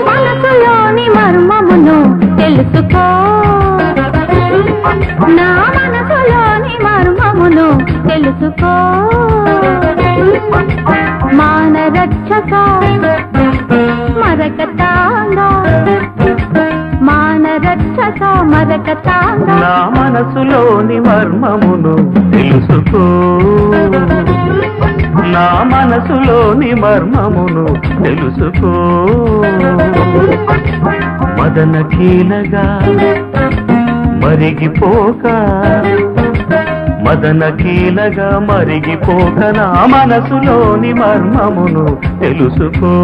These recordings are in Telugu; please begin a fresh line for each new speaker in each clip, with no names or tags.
మనసులోని మర్మమును తెలుసుకో, నా మనసులోని మర్మమును తెలుసుకో. మానరక్షక మరకతాంగ, మానరక్షక మరకతాంగ,
నా మనసులోని మర్మమును తెలుసుకో, నా మనసులోని మర్మమును తెలుసుకో. మదన కీలగా మరిగిపోక, మదన కీలగా మరిగిపోక, నా మనసులోని మర్మమును తెలుసుకో.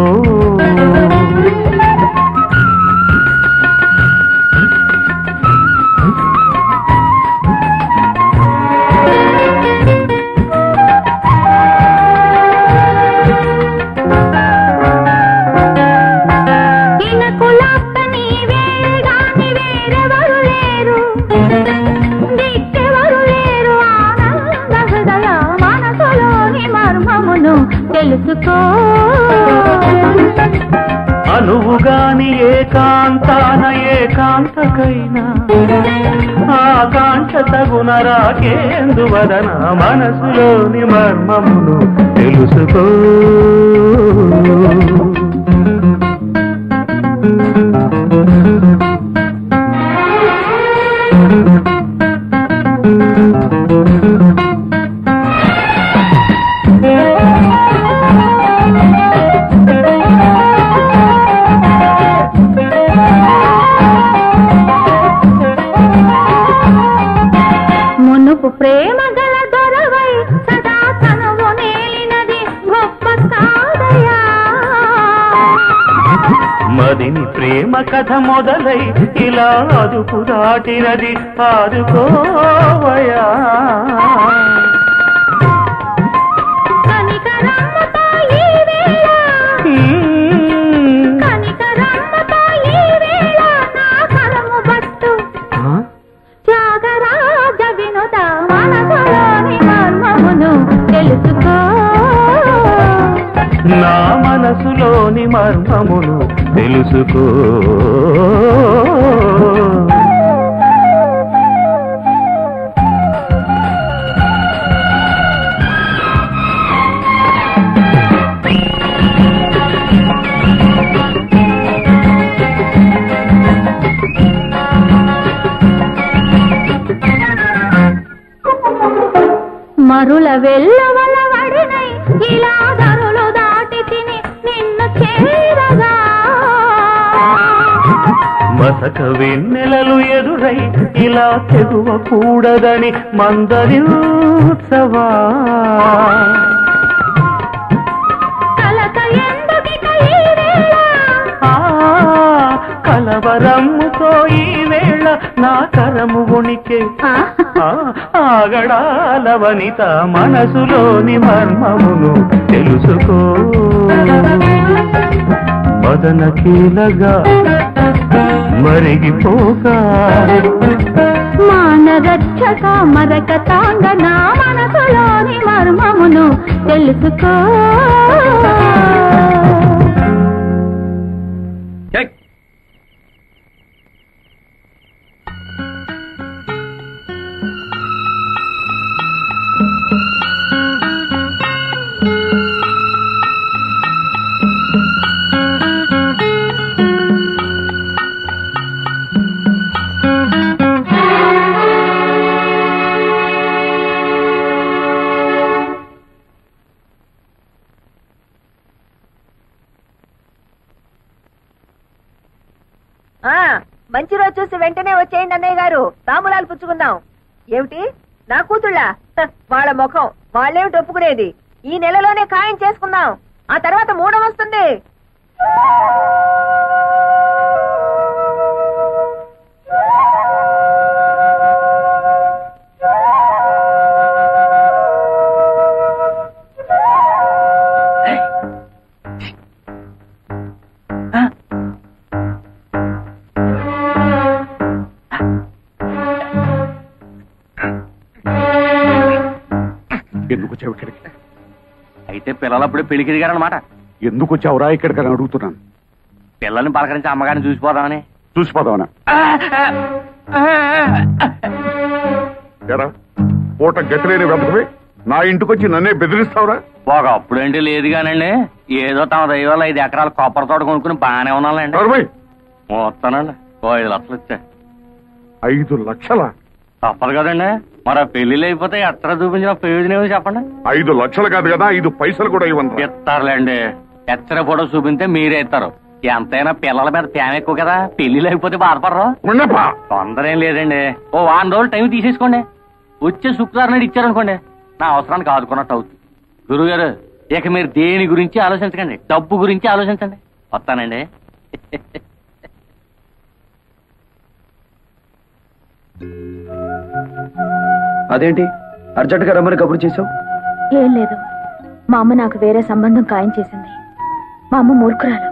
తెలుసుకో,
అనువుగాని ఏకాంతాన ఏకాంతకైనా ఆకాంక్ష తగున రాకేందువదన, మనసులోని మర్మమును తెలుసుకో.
మునుపు ప్రేమ గల దొరవై సదా తనువు నేలినది గొప్ప కాదయా.
మదిని ప్రేమ కథ మొదలై ఇలా అదుపు దాటినది, ఆదుకోవయా.
కనికరమ్మతో ఈ వేళ, కనికరమ్మతో ఈ వేళ నా కరము బట్టు త్యాగరాజ వినుత, మనసులోని మర్మమును తెలుసుకో,
నా మనసులోని మర్మమును తెలుసుకో.
మరుల వెళ్ళవల వడినై ఇలా ధరులు దాటి తిని నిన్ను చేరగా,
మసక వెన్నెలలు ఎదురై ఇలా తెగువకూడదని మందరించవా.
కలక ఎందుకిక ఈ వేళ,
కలవరమ్ముతో ఈ వేళ నా కరము ఉనికి ఆగడాల వనిత, మనసులోని మర్మమును తెలుసుకో. మదన కీలగా మరిగిపోక,
మానరక్షక మరకతాంగ, నా మనసులోని మర్మమును తెలుసుకో.
మంచి రోజు చూసి వెంటనే వచ్చేయండి అన్నయ్య గారు, తాంబూలాలు పుచ్చుకుందాం. ఏమిటి నా కూతుళ్ళ? వాళ్ళ ముఖం వాళ్ళేమిటి ఒప్పుకునేది? ఈ నెలలోనే ఖాయం చేసుకుందాం, ఆ తర్వాత మూడం వస్తుంది.
వచ్చావు ఇక్కడికి?
అయితే పిల్లలప్పుడే పెళ్లికి దిగారనమాట.
ఎందుకు వచ్చావురా ఇక్కడికని అడుగుతున్నాను.
పిల్లల్ని పలకరించి అమ్మగారిని చూసిపోదామని.
చూసిపోదామనా? పూట గతి లేని వెతకవి నా ఇంటికొచ్చి నన్నే బెదిరిస్తావురా?
ఒకప్పుడంటే లేదు కానండి, ఏదో తమ దైవాలు 5 ఎకరాల కొబ్బరి తోట కొనుక్కుని బాగానే ఉన్నానండి. వస్తానండి. 5 లక్షలు వచ్చాయి.
5 లక్షలా?
తప్పదు కదండి, మరి ఆ పెళ్లిళ్ళు అయిపోతే ఎక్కడ చూపించిన ప్రయోజనం ఏమో చెప్పండి.
5 లక్షలు కాదు కదా, 5 పైసలు కూడా ఇవ్వండి.
ఇస్తారులేండి. ఎచ్చర ఫోటో చూపిస్తే మీరే ఇస్తారు. ఎంతైనా పిల్లల మీద ప్రేమ ఎక్కువ కదా, పెళ్లిళ్ళు అయిపోతే బాధపడరు. తొందర ఏం లేదండి, ఓ 1 రోజులు టైం తీసేసుకోండి. వచ్చే శుక్రవారం నాడు ఇచ్చారనుకోండి, నా అవసరానికి ఆదుకున్నట్టు అవుతుంది. గురుగారు, ఇక మీరు దేని గురించి ఆలోచించకండి, డబ్బు గురించి ఆలోచించండి. వస్తానండి.
అదేంటి అర్జెంట్ గా రమ్మని కబురు చేసావు?
ఏం లేదు, మా అమ్మ నాకు వేరే సంబంధం ఖాయం చేసింది. మా అమ్మ మూర్ఖురాలు,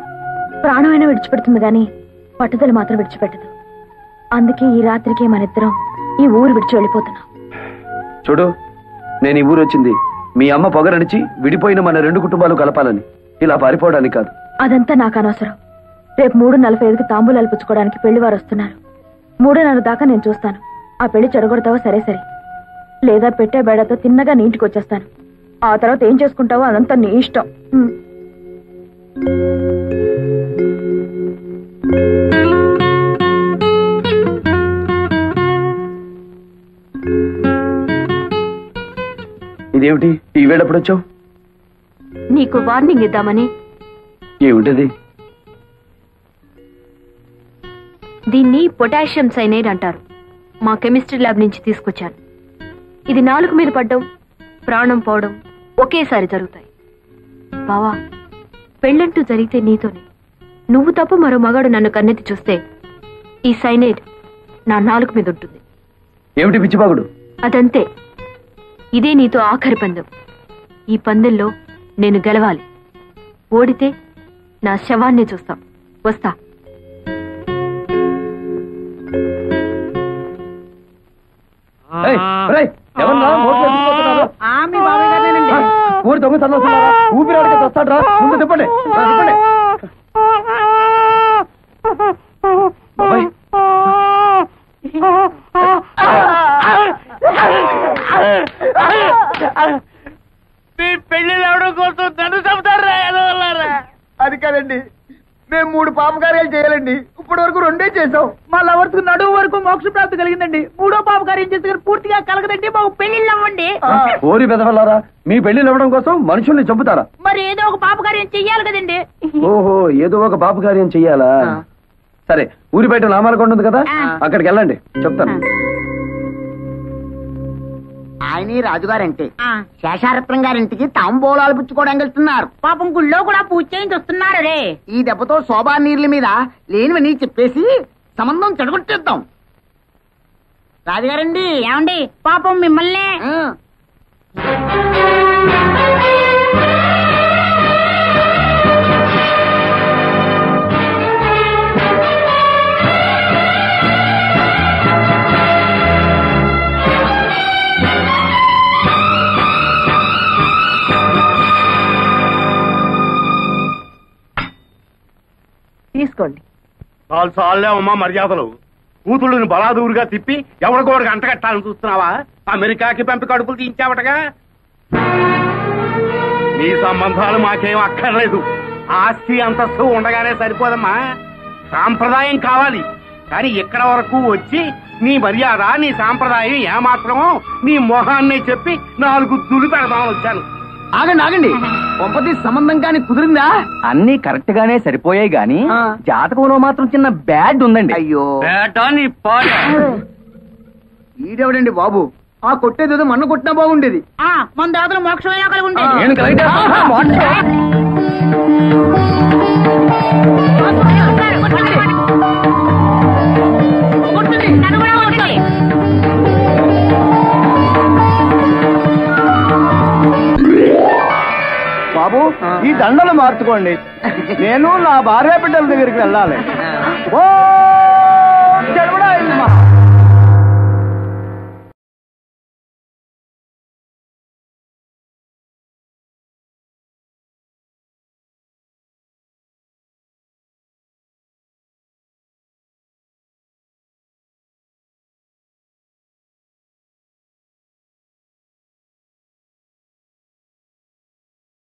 ప్రాణమైనా విడిచిపెడుతుంది గాని పట్టుదల మాత్రం విడిచిపెట్టదు. అందుకే ఈ రాత్రికి మనిద్దరం ఈ ఊరు విడిచి వెళ్ళిపోతున్నాం.
చూడు, నేను ఈ ఊరు వచ్చింది మీ అమ్మ పొగరనిచి విడిపోయిన మన 2 కుటుంబాలు కలపాలని, ఇలా పారిపోవడానికి కాదు.
అదంతా నాకు అనవసరం. రేపు 3:45కి తాంబూలాలు పుచ్చుకోవడానికి పెళ్లివారు వస్తున్నారు. 3:30 దాకా నేను చూస్తాను. ఆ పెళ్లి చెడగొడతావో సరే సరే, లేదా పెట్టే బేడతో తిన్నగా నీ ఇంటికి వచ్చేస్తాను. ఆ తర్వాత ఏం చేసుకుంటావో అదంతా నీ ఇష్టం.
ఇదేమిటి ఈ వేళప్పుడు వచ్చావు?
నీకు వార్నింగ్ ఇద్దామని.
ఏమిటది?
దీన్ని పొటాషియం సైనైడ్ అంటారు. మా కెమిస్ట్రీ ల్యాబ్ నుంచి తీసుకొచ్చాను. ఇది నాలుగు మీద పడ్డం, ప్రాణం పోవడం ఒకేసారి జరుగుతాయి. బావా, పెళ్ళంటూ జరిగితే నీతోనే. నువ్వు తప్ప మరో మగాడు నన్ను కన్నెత్తి చూస్తే ఈ సైనైడ్ నా నాలుగు మీద ఉంటుంది.
ఏమిటి పిచ్చిబాగుడు?
అదంతే. ఇదే నీతో ఆఖరి పందెం. ఈ పందెంలో నేను గెలవాలి. ఓడితే నా శవాన్ని చూస్తాం. వస్తా.
ఊరి దొంగ చల్లొస్తున్నారా? ఊపిరాడికి వస్తాడ్రా, ముందు చెప్పండి.
పెళ్లి రావడం కోసం నన్ను చంపుతారా?
అది కాదండి, మేము 3 పాపకార్యాలు చేయాలండి. ఇప్పటి వరకు 2 చేసాం. మా లవర్స్ నడువు వరకు మోక్ష ప్రాప్తి కలిగిందండి. 3వ పాపకార్యం చేస్తే పూర్తిగా కలగదండి. మాకు పెళ్లిళ్ళు అవ్వండి.
ఓరి పెదవల్లారా, మీ పెళ్లిళ్ళు అవ్వడం కోసం మనుషుల్ని చంపుతారా?
మరి ఏదో ఒక పాపకార్యం చెయ్యాలి కదండి.
ఓహో, ఏదో ఒక పాపకార్యం చెయ్యాలా? సరే, ఊరి బయట నామాలకొండ ఉంది కదా, అక్కడికి వెళ్ళండి, చెప్తాను.
ఆయన రాజుగారంటే శేషారత్నం గారింటికి తాంబూలాలు పుచ్చుకోవడానికి వెళ్తున్నారు.
పాపం గుళ్ళో కూడా పూజ చేయించి వస్తున్నారు. రే,
ఈ దెబ్బతో శోభా నీళ్ల మీద లేనివని చెప్పేసి సంబంధం చెడగొట్టేద్దాం. రాజుగారండి,
ఏమండి, పాపం మిమ్మల్ని తీసుకోండి.
చాలే అమ్మా మర్యాదలు. కూతుళ్ళని బలాదూరుగా తిప్పి ఎవరికోడికి అంటగట్టాలని చూస్తున్నావా? అమెరికాకి పంపి కడుపులు తీయించావటగా. నీ సంబంధాలు మాకేం అక్కర్లేదు. ఆస్తి అంతస్తు ఉండగానే సరిపోదమ్మా. సాంప్రదాయం కావాలి. కానీ ఇక్కడ వరకు వచ్చి నీ మర్యాద, నీ సాంప్రదాయం ఏమాత్రమో నీ మొహాన్ని చెప్పి 4 దులు పెడదామని వచ్చాను.
ఆగండి, పంపతి సంబంధం కానీ కుదిరిందా?
అన్ని కరెక్ట్ గానే సరిపోయాయి గాని జాతకంలో మాత్రం చిన్న బ్యాడ్ ఉందండి.
అయ్యో, ఈడెవడండి బాబు? ఆ కొట్టేదేదో మన్న కొట్టినా బాగుండేది.
మన దాతలు మోక్షమైనా కలిగి
బాబు, ఈ దండలు మార్చుకోండి. నేను నా భార్య బిడ్డల దగ్గరికి వెళ్ళాలి.